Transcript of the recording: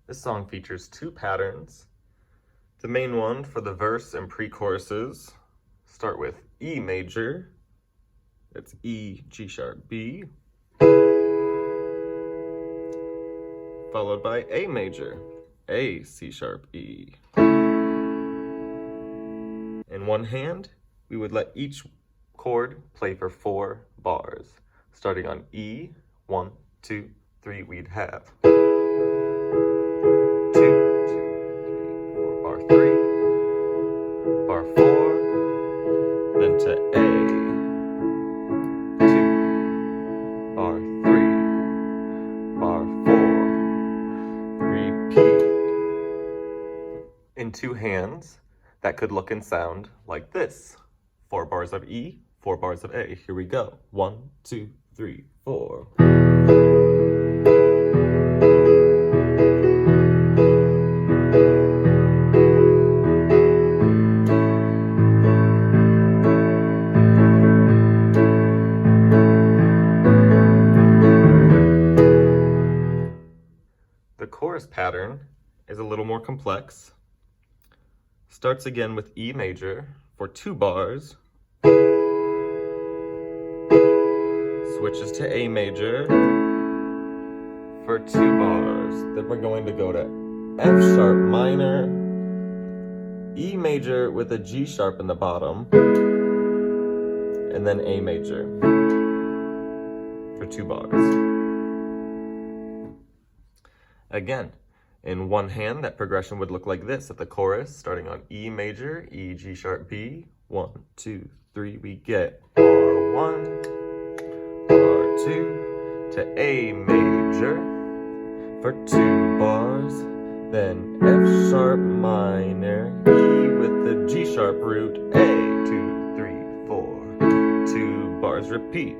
This song features two patterns. The main one for the verse and pre-choruses start with E major. That's E, G sharp, B. Followed by A major, A, C sharp, E. In one hand, we would let each chord play for 4 bars. Starting on E, 1, 2, 3, we'd have 2, 2, 3, 4, bar 3, bar 4, then to A, 2, bar 3, bar 4, repeat. In two hands, that could look and sound like this. 4 bars of E, 4 bars of A. Here we go. 1, 2, 3, 4. The chorus pattern is a little more complex. Starts again with E major for 2 bars. Switches to A major for 2 bars. Then we're going to go to F sharp minor, E major with a G sharp in the bottom, and then A major for 2 bars. Again, in one hand, that progression would look like this at the chorus, starting on E major, E, G sharp, B. 1, 2, 3, we get R1, R2, to A major for 2 bars, then F sharp minor, E with the G sharp root, A, 2, 3, 4, 2 bars, repeat.